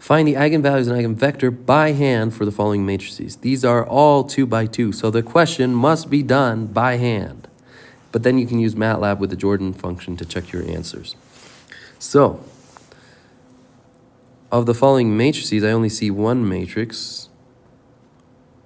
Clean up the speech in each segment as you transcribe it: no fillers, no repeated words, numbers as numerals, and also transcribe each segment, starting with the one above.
Find the eigenvalues and eigenvector by hand for the following matrices. These are all 2 by 2, so the question must be done by hand. But then you can use MATLAB with the Jordan function to check your answers. So, of the following matrices, I only see one matrix.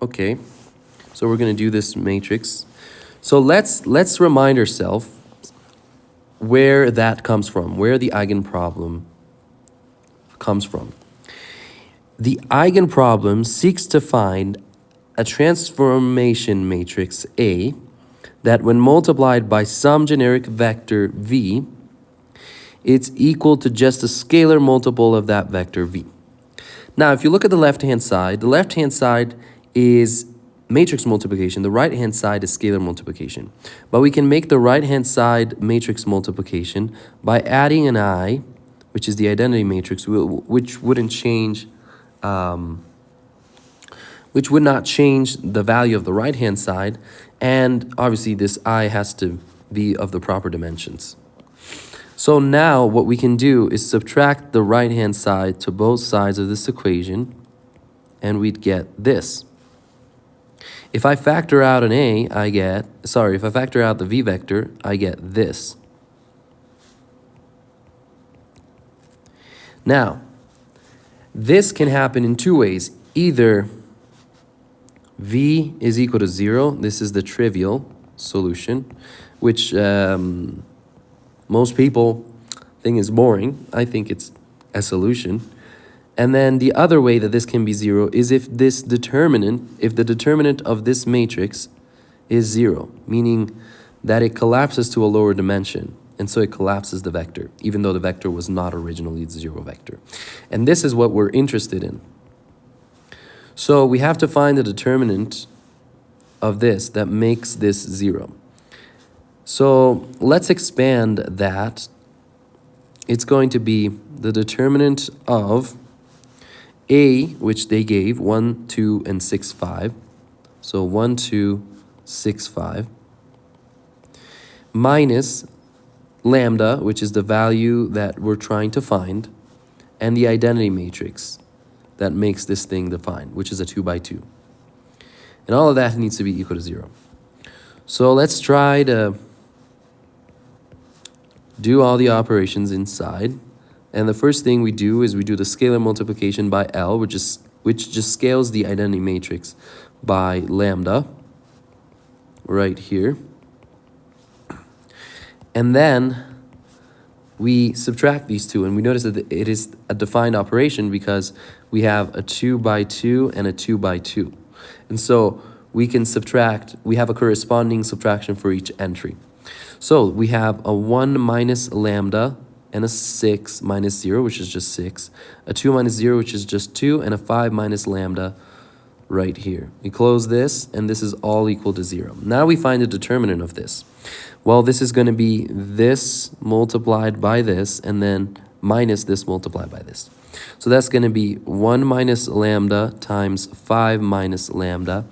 Okay, so we're going to do this matrix. So let's remind ourselves where that comes from, where the eigenproblem comes from. The eigenproblem seeks to find a transformation matrix A that when multiplied by some generic vector V, it's equal to just a scalar multiple of that vector V. Now, if you look at the left-hand side is matrix multiplication. The right-hand side is scalar multiplication. But we can make the right-hand side matrix multiplication by adding an I, which is the identity matrix, which wouldn't change, which would not change the value of the right-hand side. And obviously, this I has to be of the proper dimensions. So now what we can do is subtract the right-hand side to both sides of this equation, and we'd get this. If I factor out an A, if I factor out the V vector, I get this. Now, this can happen in two ways. Either V is equal to 0. This is the trivial solution, which most people think is boring. I think it's a solution. And then the other way that this can be 0 is if the determinant of this matrix is 0, meaning that it collapses to a lower dimension. And so it collapses the vector, even though the vector was not originally the 0 vector. And this is what we're interested in. So we have to find the determinant of this that makes this 0. So let's expand that. It's going to be the determinant of A, which they gave, 1, 2, and 6, 5. So 1, 2, 6, 5. Minus lambda, which is the value that we're trying to find, and the identity matrix that makes this thing defined, which is a 2 by 2. And all of that needs to be equal to 0. So let's try to do all the operations inside. And the first thing we do is we do the scalar multiplication by L, which just scales the identity matrix by lambda right here. And then we subtract these two, and we notice that it is a defined operation because we have a 2 by 2 and a 2 by 2. And so we can subtract, we have a corresponding subtraction for each entry. So we have a 1 minus lambda and a 6 minus 0, which is just 6, a 2 minus 0, which is just 2, and a 5 minus lambda right here. We close this, and this is all equal to 0. Now we find the determinant of this. Well, this is going to be this multiplied by this, and then minus this multiplied by this. So that's going to be 1 minus lambda times 5 minus lambda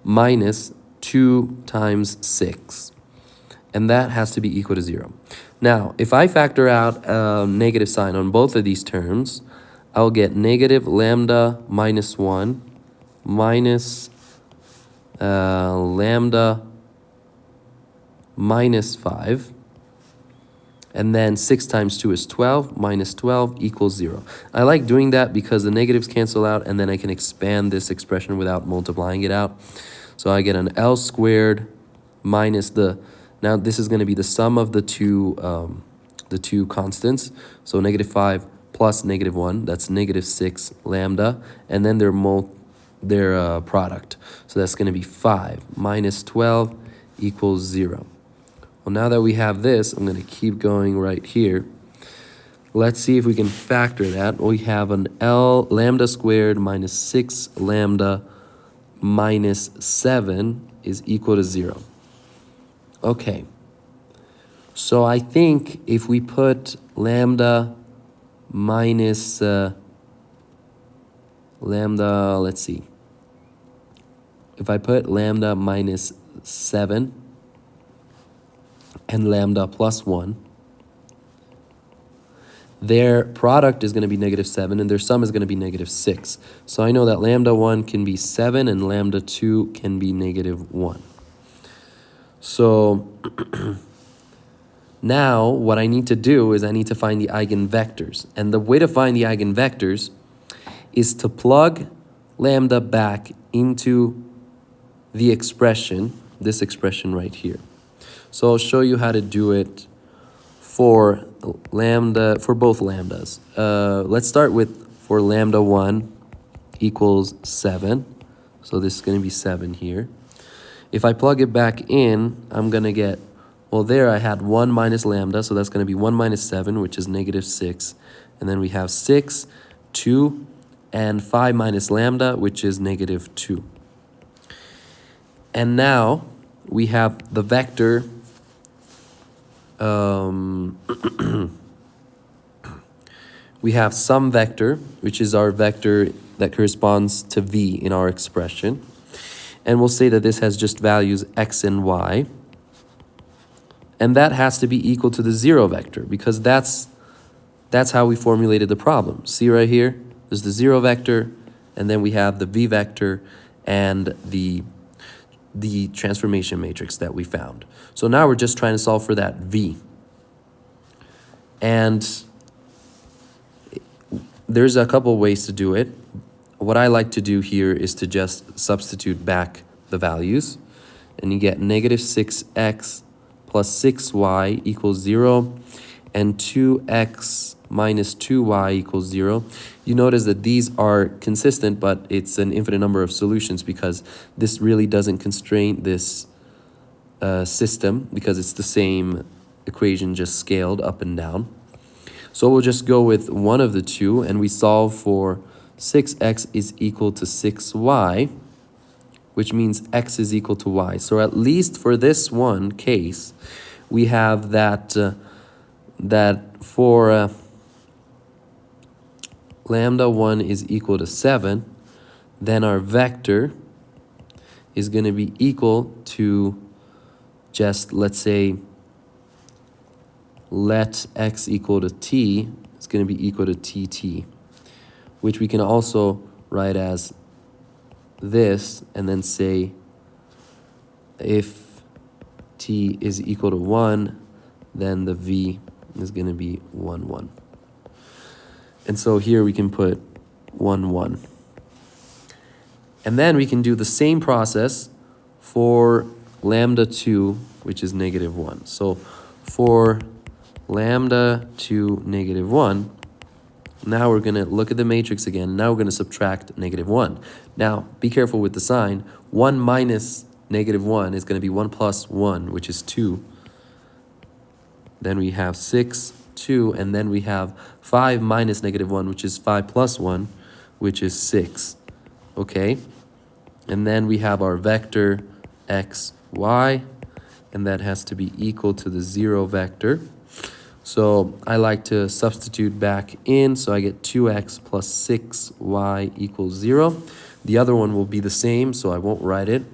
minus 2 times 6. And that has to be equal to 0. Now, if I factor out a negative sign on both of these terms, I'll get negative lambda minus 1 minus lambda minus 5. And then 6 times 2 is 12, minus 12 equals 0. I like doing that because the negatives cancel out, and then I can expand this expression without multiplying it out. So I get an L squared minus the... Now this is going to be the sum of the two constants. So negative 5 plus negative 1, that's negative 6 lambda, and then their product. So that's going to be 5 minus 12 equals 0. Well, now that we have this, I'm going to keep going right here. Let's see if we can factor that. We have an L lambda squared minus 6 lambda minus 7 is equal to 0. Okay, so I think if we put lambda minus lambda, let's see. If I put lambda minus 7 and lambda plus 1, their product is going to be negative 7, and their sum is going to be negative 6. So I know that lambda 1 can be 7, and lambda 2 can be negative 1. So now what I need to do is I need to find the eigenvectors. And the way to find the eigenvectors is to plug lambda back into the expression, this expression right here. So I'll show you how to do it for both lambdas. Let's start with for lambda 1 equals 7. So this is going to be 7 here. If I plug it back in, I'm going to get, well, there I had 1 minus lambda, so that's going to be 1 minus 7, which is negative 6. And then we have 6, 2, and 5 minus lambda, which is negative 2. And now we have the vector we have some vector, which is our vector that corresponds to v in our expression. And we'll say that this has just values x and y. And that has to be equal to the 0 vector, because that's how we formulated the problem. See right here? There's the 0 vector, and then we have the v vector and the transformation matrix that we found. So now we're just trying to solve for that v. And there's a couple ways to do it. What I like to do here is to just substitute back the values. And you get negative 6x plus 6y equals 0, and 2x minus 2y equals 0. You notice that these are consistent, but it's an infinite number of solutions because this really doesn't constrain this system, because it's the same equation just scaled up and down. So we'll just go with one of the two, and we solve for 6x is equal to 6y, which means x is equal to y. So at least for this one case, we have that for lambda 1 is equal to 7, then our vector is going to be equal to just, let's say, let x equal to t. It's going to be equal to tt, which we can also write as this, and then say if t is equal to 1, then the v is going to be 1, 1. And so here we can put 1, 1. And then we can do the same process for lambda 2, which is negative 1. So for lambda 2, negative 1, now we're going to look at the matrix again. Now we're going to subtract negative 1. Now, be careful with the sign. 1 minus negative 1 is going to be 1 plus 1, which is 2. Then we have 6, 2, and then we have 5 minus negative 1, which is 5 plus 1, which is 6. Okay? And then we have our vector x, y, and that has to be equal to the 0 vector. So I like to substitute back in, so I get 2x plus 6y equals 0. The other one will be the same, so I won't write it.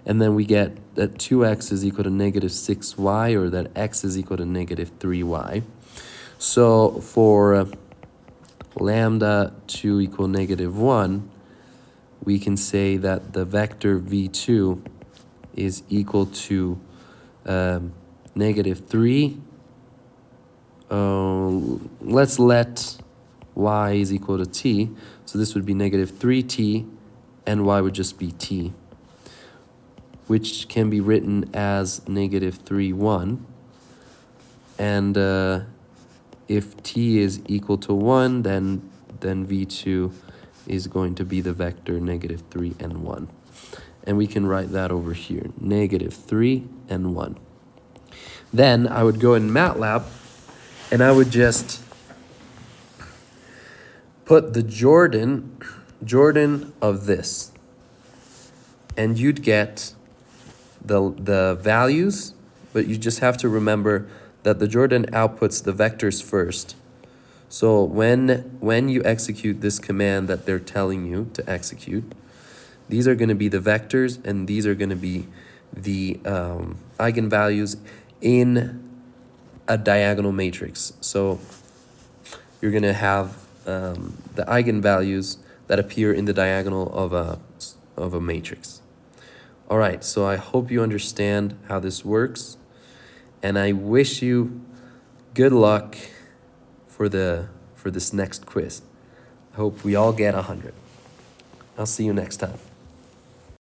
And then we get that 2x is equal to negative 6y, or that x is equal to negative 3y. So for lambda 2 equal negative 1, we can say that the vector v2 is equal to negative 3. Let's let y is equal to t. So this would be negative 3t, and y would just be t, which can be written as negative 3, 1. And if t is equal to 1, then v2 is going to be the vector negative 3 and 1. And we can write that over here, negative 3 and 1. Then I would go in MATLAB, and I would just put the Jordan of this. And you'd get the values, but you just have to remember that the Jordan outputs the vectors first. So when you execute this command that they're telling you to execute, these are going to be the vectors, and these are going to be the eigenvalues in a diagonal matrix. So you're going to have the eigenvalues that appear in the diagonal of a matrix. All right, so I hope you understand how this works, and I wish you good luck for this next quiz. I hope we all get 100. I'll see you next time.